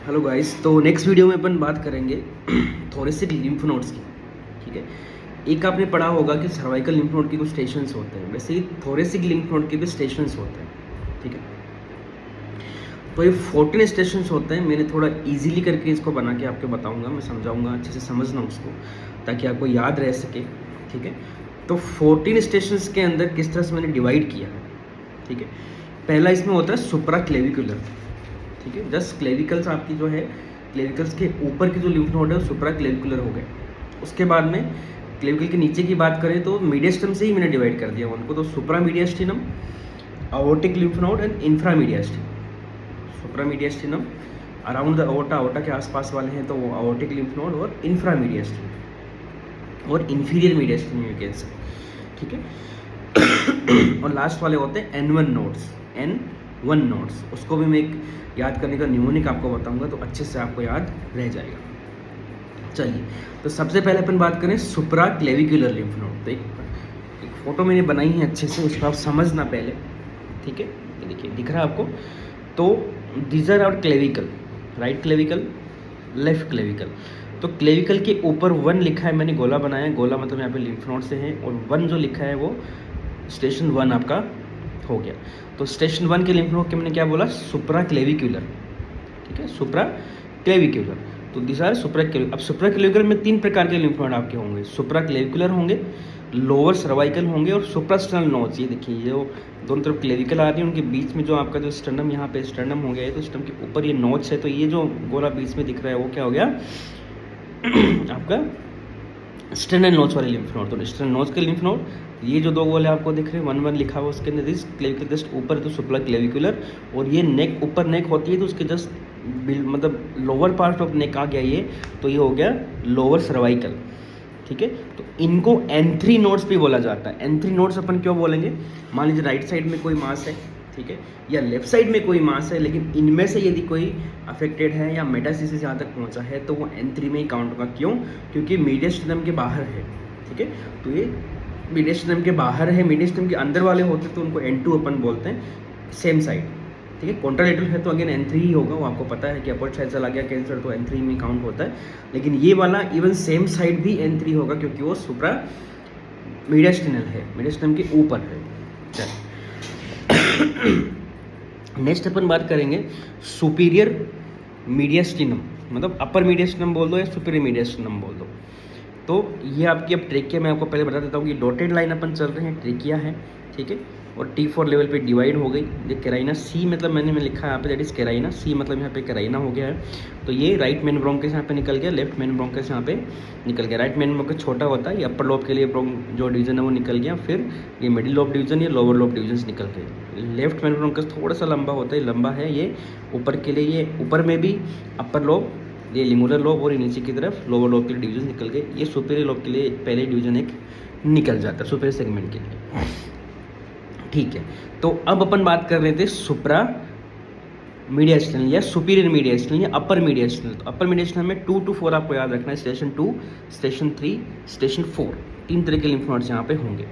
Hello guys, तो next video में अपन बात करेंगे थोरेसिक लिम्फ नोड्स की। ठीक है, एक आपने पढ़ा होगा कि सर्वाइकल लिम्फ नोड के कुछ स्टेशंस होते हैं, वैसे ही थोरेसिक लिम्फ नोड के भी स्टेशंस होते हैं। ठीक है, तो ये 14 स्टेशंस होते हैं। मैंने थोड़ा इजीली करके इसको बना के आपको बताऊंगा, मैं समझाऊंगा, अच्छे से समझना उसको ताकि आपको याद रह सके। ठीक है, तो 14 स्टेशंस के अंदर किस तरह से मैंने डिवाइड किया है। ठीक है, पहला इसमें होता है सुप्रा क्लेविकुलर। ठीक है, जस्ट क्लेविकल्स आपकी जो है, क्लेविकल्स के ऊपर की जो लिम्फ नोड है वो सुप्रा क्लेविकुलर हो गए। उसके बाद में क्लेविकल के नीचे की बात करें तो मीडियस्टम से ही मैंने डिवाइड कर दिया उनको, तो supra mediastinum, aortic lymph node and infra mediastinum. Supra mediastinum around the aorta, aorta के आसपास वाले हैं तो वो अओर्टिक लिम्फ नोड, और इंफ्रा मीडियस्टिनम और इन्फीरियर मीडियस्टिनम यू कैन से। ठीक है, और लास्ट वाले होते हैं N1 नोड्स, N1 नोड्स। उसको भी मैं एक याद करने का न्यूमोनिक आपको बताऊंगा तो अच्छे से आपको याद रह जाएगा। चलिए, तो सबसे पहले अपन बात करें सुप्रा क्लेविकुलर लिम्फ नोड। तो एक फोटो मैंने बनाई है अच्छे से, उसको आप समझना पहले। ठीक है, ये देखिए दिख रहा है आपको। तो these are our clavicle, right clavicle, left clavicle. तो क्लेविकल के ऊपर 1 लिखा है, मैंने गोला बनाया है। गोला मतलब यहाँ पे लिम्फ नोड से है, और 1 जो लिखा है वो स्टेशन 1 आपका हो गया। तो स्टेशन 1 के लिम्फ नोड के मैंने क्या बोला, सुप्रा क्लेविकुलर। ठीक है, सुप्रा क्लेविकुलर। तो दिस आर सुप्रा क्लेविकुलर। अब सुप्रा क्लेविकुलर में 3 प्रकार के लिम्फ नोड आपके होंगे, सुप्रा क्लेविकुलर होंगे, लोअर सर्वाइकल होंगे, और सुप्रास्टर्नल नोड्स। ये देखिए, ये दोनों तरफ क्लेविकल आ रही है, उनके बीच में जो आपका जो स्टर्नम, यहाँ पे स्टर्नम हो गया है, तो स्टर्नम के ऊपर ये नोड्स है। तो ये जो गोला बीच में दिख रहा है वो क्या हो गया आपका स्टर्नल नोड्स वाले लिम्फ नोड। तो स्टर्नल नोड्स के लिम्फ नोड, ये जो 2 गोले आपको दिख रहे हैं 1-1 लिखा हुआ, उसके अंदर दिस क्लेविकल जस्ट ऊपर तो सुप्रा क्लेविकुलर, और ये नेक, ऊपर नेक होती है तो उसके जस्ट मतलब लोअर पार्ट ऑफ नेक आ गया ये, तो ये हो गया लोअर सर्वाइकल। ठीक है, तो इनको N3 नोड्स भी बोला जाता है। N3 नोड्स अपन क्यों बोलेंगे, मान लीजिए राइट साइड में कोई मास है, ठीक है, या लेफ्ट साइड में कोई मास है, लेकिन इनमें से यदि कोई अफेक्टेड है या मेटास्टेसिस यहाँ तक पहुँचा है तो वो N3 में ही काउंट होगा। क्यों? क्योंकि मीडियस्टिनम के बाहर है। ठीक है, तो ये मीडियस्टिनम के बाहर है, मीडियस्टिनम के अंदर वाले होते तो उनको N2 अपन बोलते हैं, सेम साइड। ठीक है, कॉन्ट्रालेटरल है तो अगेन N3 ही होगा, वो आपको पता है कि अपोजिट साइड चला गया कैंसर तो N3 में काउंट होता है। लेकिन ये वाला इवन सेम साइड भी N3 होगा क्योंकि वो सुप्रा मीडियस्टिनल है, मीडियस्टिनम के ऊपर है। चलिए, नेक्स्ट अपन बात करेंगे सुपीरियर मीडियस्टिनम, मतलब अपर मीडियस्टिनम बोल दो या सुपीरियर मीडियस्टिनम बोल दो। तो ये आपकी अब ट्रेकिया, मैं आपको पहले बता देता हूँ कि डॉटेड लाइन अपन चल रहे हैं, ट्रेकिया है। ठीक है, और T4 लेवल पे डिवाइड हो गई। ये कैराइना, C मतलब मैंने लिखा है यहाँ पे, दैट इज कैराइना, C मतलब यहाँ पे कैराइना हो गया है। तो ये राइट मेन ब्रोंकस यहाँ पे निकल गया, लेफ्ट मेन ब्रोंकस यहाँ पे निकल गया। राइट मेन ब्रोंकस छोटा होता है, ये अपर लोब के लिए जो डिवीजन है वो निकल गया, फिर ये मिडिल लोब डिवीजन, ये लोअर लोब डिवीजन निकल गए। लेफ्ट मेन ब्रोंकस थोड़ा सा लंबा होता है, लंबा है ये ऊपर के लिए, ये ऊपर में भी अपर लोब, ये लिमुलर लोब, और नीचे की तरफ लोअर लोब के लिए डिवीजन निकल गए। ये सुपीरियर लोब के लिए पहले डिवीजन एक निकल जाता है, सुपीरियर सेगमेंट के लिए। ठीक है, तो अब अपन बात कर रहे थे सुप्रा मीडियस्टिनल या सुपीरियर मीडियस्टिनल या अपर मीडियस्टिनल। तो अपर मीडियस्टिनल में 2 to 4 आपको याद रखना है, स्टेशन 2, स्टेशन 3, स्टेशन 4, 3 तरह के लिम्फ नोड्स यहाँ पे होंगे।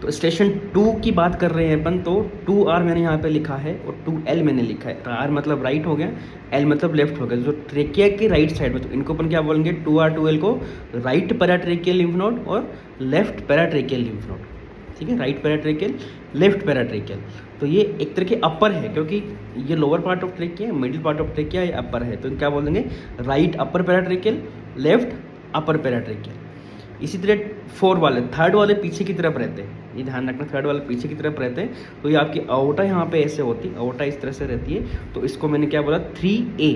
तो स्टेशन 2 की बात कर रहे हैं अपन, तो 2R मैंने यहाँ पे लिखा है और 2L मैंने लिखा है। R मतलब राइट हो गया, L मतलब लेफ्ट हो गया। जो ट्रेकिया के राइट साइड में, तो इनको अपन क्या बोलेंगे, 2R 2L को राइट पैराट्रेकियल लिम्फ नोड और लेफ्ट पैराट्रेकियल लिम्फ नोड। ठीक है, राइट पैराट्रेकियल, लेफ्ट पैराट्रेकियल। तो ये एक तरह के अपर है, क्योंकि ये lower part of trachea, middle part of trachea, ये अपर है, तो क्या बोलेंगे, राइट अपर पैराट्रेकियल, लेफ्ट अपर पैराट्रेकियल। इसी तरह 4 वाले, थर्ड वाले पीछे की तरफ रहते हैं, ये ध्यान रखना, थर्ड वाले पीछे की तरफ रहते हैं। तो ये आपकी अओर्टा यहाँ पे ऐसे होती है, अओर्टा इस तरह से रहती है, तो इसको मैंने क्या बोला, 3A।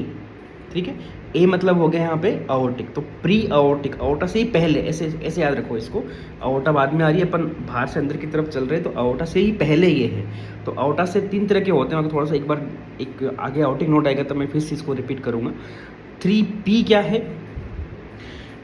ठीक है, A मतलब हो गया यहाँ पे अओर्टिक, तो प्री अओर्टिक, अओर्टा से ही पहले, ऐसे ऐसे याद रखो इसको। अओर्टा बाद में आ रही है, अपन बाहर से अंदर की तरफ चल रहे हैं, तो अओर्टा से ही पहले ये है। तो अओर्टा से 3 तरह के होते हैं, तो थोड़ा सा एक बार एक आगे अओर्टिक नोट आएगा तो मैं फिर से इसको रिपीट करूँगा। 3P क्या है,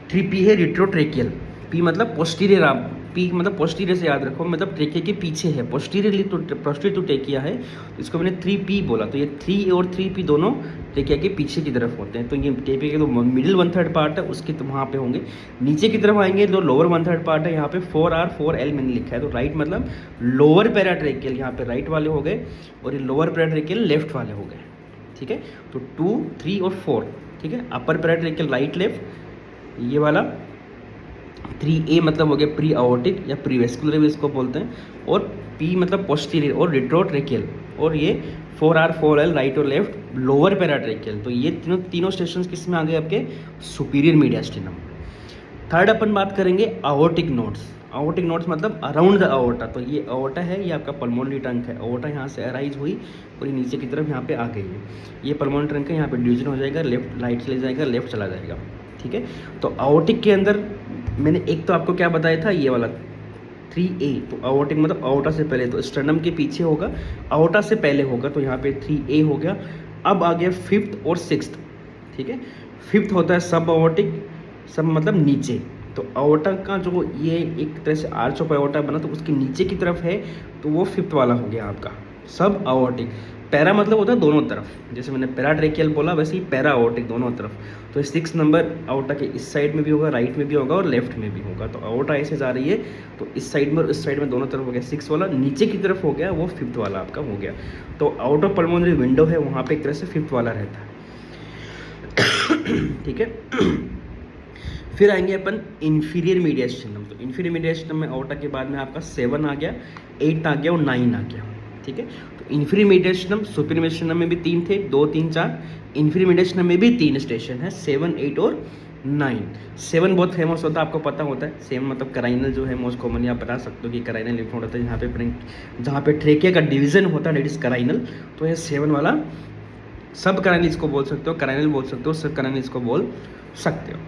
3P है रिट्रोट्रेकियल, P मतलब पोस्टीरियर, आप P मतलब पोस्टीरियर से याद रखो, मतलब ट्रेकिया के पीछे है, पोस्टीरियरली तो पोस्टीरियर टू ट्रेकिया है, तो इसको मैंने 3P बोला। तो ये 3 और 3P दोनों ट्रेकिया के पीछे की तरफ होते हैं। तो ये ट्रेकिया के जो मिडिल 1/3 पार्ट है उसके तो वहाँ पे होंगे। नीचे की तरफ आएंगे जो लोअर 1/3 पार्ट है, यहाँ पे 4R 4L मैंने लिखा है। तो राइट मतलब लोअर पैराट्रेकियल यहाँ पे राइट वाले हो गए, और ये लोअर पैराट्रेकियल लेफ्ट वाले हो गए। ठीक है। तो 2, 3 और 4, ठीक है। अपर पैराट्रेकियल राइट लेफ्ट, ये वाला 3A मतलब हो गया प्री अओर्टिक या प्री वेस्कुलर भी इसको बोलते हैं, और P मतलब पोस्टीरियर और रेट्रोट्रेकियल, और ये 4R 4L राइट और लेफ्ट लोअर पैराट्रेकियल। तो ये तीनों स्टेशन किस में आ गए आपके सुपीरियर मीडियास्टिनम। थर्ड अपन बात करेंगे अओर्टिक नोड्स। अओर्टिक नोड्स मतलब अराउंड द अओर्टा। तो ये अओर्टा है, ये आपका पल्मोनरी ट्रंक है। अओर्टा यहाँ से अराइज हुई और ये नीचे की तरफ यहाँ पे आ गई है। ये पल्मोनरी ट्रंक है, यहाँ पे डिवीजन हो जाएगा, लेफ्ट राइट चले जाएगा, लेफ्ट चला जाएगा, ठीक है। तो अओर्टिक के अंदर मैंने एक तो आपको क्या बताया था, ये वाला 3A। तो अओर्टिक मतलब अओर्टा से पहले, तो स्टर्नम के पीछे होगा, अओर्टा से पहले होगा, तो यहाँ पे 3A हो गया। अब आ गया 5th और 6th, ठीक है। 5th होता है सब अओर्टिक, सब मतलब नीचे। तो अओर्टा का जो ये एक तरह से आर्च ऑफ अओर्टा बना, तो उसके नीचे की तरफ है, तो वो 5th वाला हो गया आपका सब अओर्टिक। पैरा मतलब होता है दोनों तरफ, जैसे मैंने पैराट्रेकियल बोला वैसे ही पैरा अओर्टिक दोनों तरफ। तो 6 नंबर अओर्टा के इस साइड में भी होगा, राइट में भी होगा और लेफ्ट में भी होगा। तो अओर्टा ऐसे जा रही है, तो इस साइड में और इस साइड में दोनों तरफ हो गया 6 वाला, नीचे की तरफ हो गया वो 5th वाला आपका हो गया। तो आउट ऑफ पल्मोनरी विंडो है, वहाँ पे एक तरह से 5th वाला रहता है, ठीक है। फिर आएंगे अपन इंफीरियर मीडियास्टिनम। तो इंफीरियर मीडियास्टिनम में अओर्टा के बाद में आपका 7 आ गया, 8 आ गया और 9 आ गया, ठीक है। तो इंफीरियर मीडियास्टिनम, सुपीरियर मीडियास्टिनम में भी 3 थे, 2, 3, 4। इंफीरियर मीडियास्टिनम में भी 3 स्टेशन है, 7, 8 और 9। 7 बहुत फेमस होता है, आपको पता होता है। 7 मतलब कराइनल जो है, मोस्ट कॉमनली आप बता सकते हो कि कराइनल लिम्फ नोड होता है, जहाँ पे ट्रेकिया का डिवीजन होता है, डेट इज कराइनल। तो ये 7 वाला सब कराइनल इसको बोल सकते हो, कराइनल बोल सकते हो, सब कराइनल इसको बोल सकते हो।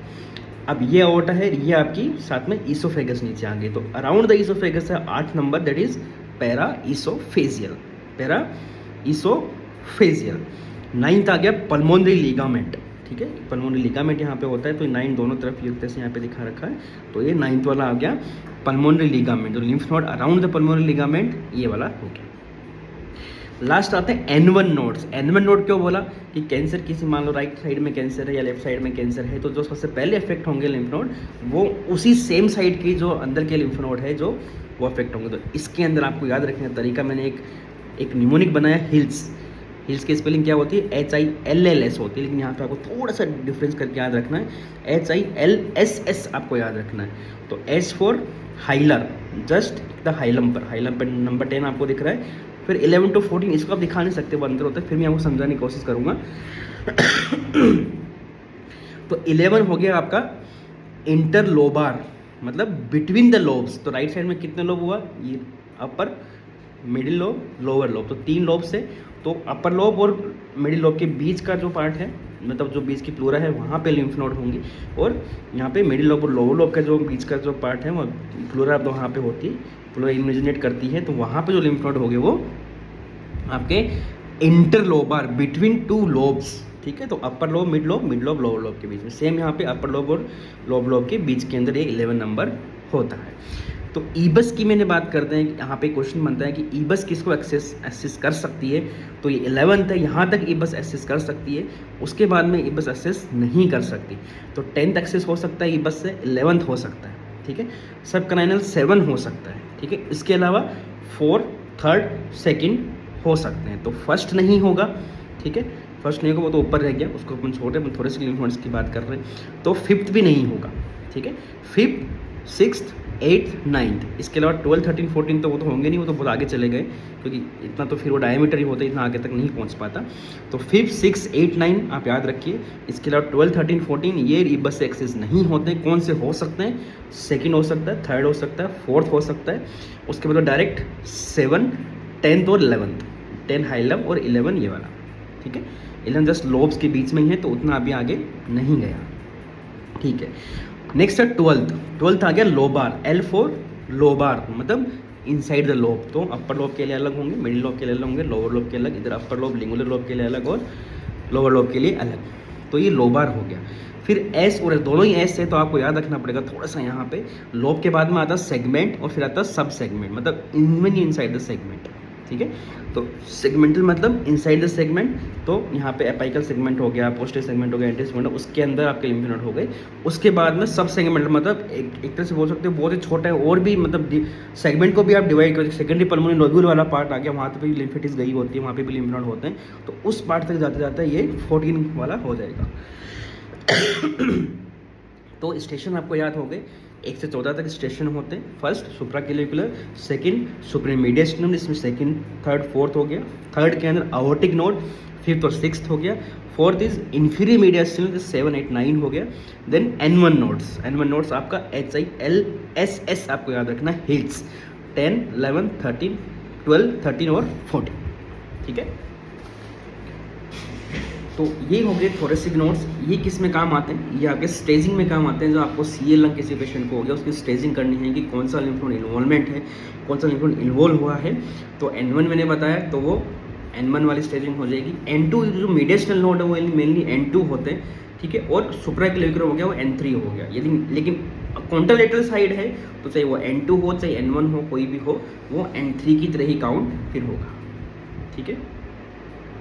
अब ये अओर्टा है, ये आपकी साथ में ईसोफेगस नीचे आ गई। तो अराउंड द ईसोफेगस है 8 number, that is para oesophageal, para oesophageal. 9th आ गया पल्मोनरी लिगामेंट, ठीक है। पल्मोनरी लिगामेंट यहाँ पे होता है, तो 9 दोनों तरफ युक्त से यहाँ पे दिखा रखा है। तो ये 9th वाला आ गया पल्मोनरी लिगामेंट, जो lymph node around the pulmonary ligament, ये वाला हो गया। लास्ट आते हैं N1 नोड्स। N1 नोड क्यों बोला कि कैंसर किसी, मान लो राइट साइड में कैंसर है या लेफ्ट साइड में कैंसर है, तो जो सबसे पहले अफेक्ट होंगे लिम्फ नोड, वो उसी सेम साइड की जो अंदर के लिम्फ नोड है जो वो अफेक्ट होंगे। तो इसके अंदर आपको याद रखने का तरीका, मैंने एक निमोनिक बनाया हिल्स। हिल्स की स्पेलिंग क्या होती है, HILLS होती है, लेकिन यहाँ पे आपको थोड़ा सा डिफरेंस करके याद रखना है, HILSS आपको याद रखना है। तो S for hilar, just the hilum पर नंबर 10 आपको दिख रहा है। फिर 11 to 14 इसको आप दिखा नहीं सकते, वो अंदर होता है, फिर मैं आपको समझाने की कोशिश करूँगा। तो 11 हो गया आपका इंटरलोबार, मतलब बिटवीन द लोब्स। तो राइट साइड में कितने लोब हुआ, ये अपर, मिडिल लोब, लोअर लोब, तो 3 लोब से। तो अपर लोब और मिडिल लोब के बीच का जो पार्ट है, मतलब जो बीच की प्लूरा है, वहाँ पे लिम्फ नोड होंगी। और यहाँ पे मिडिल लोब और लोअर लोब का जो बीच का जो पार्ट है, वो प्लूरा तो वहाँ पे होती है, प्लूरा इमेजिनेट करती है, तो वहाँ पे जो लिम्फ नोड होंगे वो आपके इंटरलोबार, बिटवीन 2 लोब्स, ठीक है। तो upper lobe, mid lobe, lower lobe के बीच में। सेम यहाँ पे अपर लोब और लोअर लोब के बीच के अंदर ये 11 नंबर होता है। तो ईबस की मैंने बात करते हैं, यहाँ पे क्वेश्चन बनता है कि ईबस किसको एक्सेस कर सकती है। तो ये 11th है, यहाँ तक ईबस एक्सेस कर सकती है, उसके बाद में ईबस एक्सेस नहीं कर सकती। तो 10th एक्सेस हो सकता है ईबस से, 11th हो सकता है, ठीक है। सब कराइनल 7 हो सकता है, ठीक है। इसके अलावा 4th, 3rd, 2nd हो सकते हैं। तो फर्स्ट नहीं होगा, ठीक है, फर्स्ट नहीं होगा, वो तो ऊपर रह गया, उसको अपन छोटे, अपन थोड़े से लिम्फ नोड्स की बात कर रहे हैं। तो 5th भी नहीं होगा, ठीक है। 5th, 6th, 8th, 9th, इसके अलावा 12, 13, 14 तो वो तो होंगे नहीं, वो तो बहुत आगे चले गए, क्योंकि इतना तो फिर वो डायमीटर ही होता है, इतना आगे तक नहीं पहुंच पाता। तो 5th, 6th, 8th, 9 आप याद रखिए। इसके अलावा 12, 13, 14 ये ईबस से एक्सेस नहीं होते। कौन से हो सकते हैं, 2nd हो सकता है, 3rd हो सकता है, 4th हो सकता है। उसके बाद डायरेक्ट 7, 10th और 11th, 10 हाइलम और 11 ये वाला, ठीक है। 11 जस्ट लोब्स के बीच में ही है, तो उतना अभी आगे नहीं गया, ठीक है। नेक्स्ट है 12th आ गया लोबार, L फॉर लोबार, मतलब इनसाइड द लोब। तो अपर लोब के लिए अलग होंगे, मिडिल लोब के लिए अलग होंगे, लोअर लोब के अलग, इधर अपर लोब लिंगुलर लोब के लिए अलग और लोअर लोब के लिए अलग। तो ये लोबार हो गया। फिर S और S दोनों ही S है, तो आपको याद रखना पड़ेगा थोड़ा सा यहाँ पे। लोब के बाद में आता सेगमेंट और फिर आता सब सेगमेंट, मतलब इनसाइड द सेगमेंट, ठीक है। तो सेगमेंटल मतलब इनसाइड द सेगमेंट, तो यहाँ पे एपाइकल सेगमेंट हो गया, पोस्टीरियर सेगमेंट हो गया, एंटीरियर सेगमेंट, उसके अंदर आपके लिम्फ नोड हो गए। उसके बाद में सब सेगमेंट मतलब एक तरह से बोल सकते हो बहुत ही छोटा है, और भी मतलब सेगमेंट को भी आप डिवाइड करो। सेकेंडरी पल्मोनरी नोड्यूल वाला पार्ट आ गया, वहाँ पे भी लिम्फेटिस गई होती है, वहाँ पे भी लिम्फ नोड होते हैं, तो उस पार्ट तक जाते जाते ये 14 वाला हो जाएगा। तो स्टेशन आपको याद हो गए, 1 से 14 तक स्टेशन होते हैं। फर्स्ट सुप्राक्लेविकुलर, सेकंड सुप्रीमीडियस्टिनम, इसमें सेकंड, थर्ड, फोर्थ हो गया। थर्ड के अंदर अओर्टिक नोड, फिफ्थ और सिक्स्थ हो गया। फोर्थ इज इंफीरियर मीडियस्टिनम, 7, 8, 9 हो गया। Then N1 nodes, N1 nodes आपका HILSS आपको याद रखना है, हिल्स, 10, 11, 13, 12, 13 और 14, ठीक है। तो ये हो गए थोरेसिक नोड्स। ये किस में काम आते हैं? ये आपके स्टेजिंग में काम आते हैं। जो आपको CL लंग किसी पेशेंट को हो गया, उसकी स्टेजिंग करनी है कि कौन सा लिम्फ नोड इन्वॉल्वमेंट है, कौन सा लिम्फ नोड इन्वॉल्व हुआ है। तो N1 मैंने बताया, तो वो N1 वाली स्टेजिंग हो जाएगी। N2 जो मीडियस्टल नोड है वो मेनली N2 होते हैं, ठीक है। और सुप्राक्लेविकुलर हो गया वो N3 हो गया। यदि लेकिन कॉन्ट्रालेटरल साइड है तो चाहे वो N2 हो चाहे N1 हो, कोई भी हो, वो N3 की तरह ही काउंट फिर होगा, ठीक है।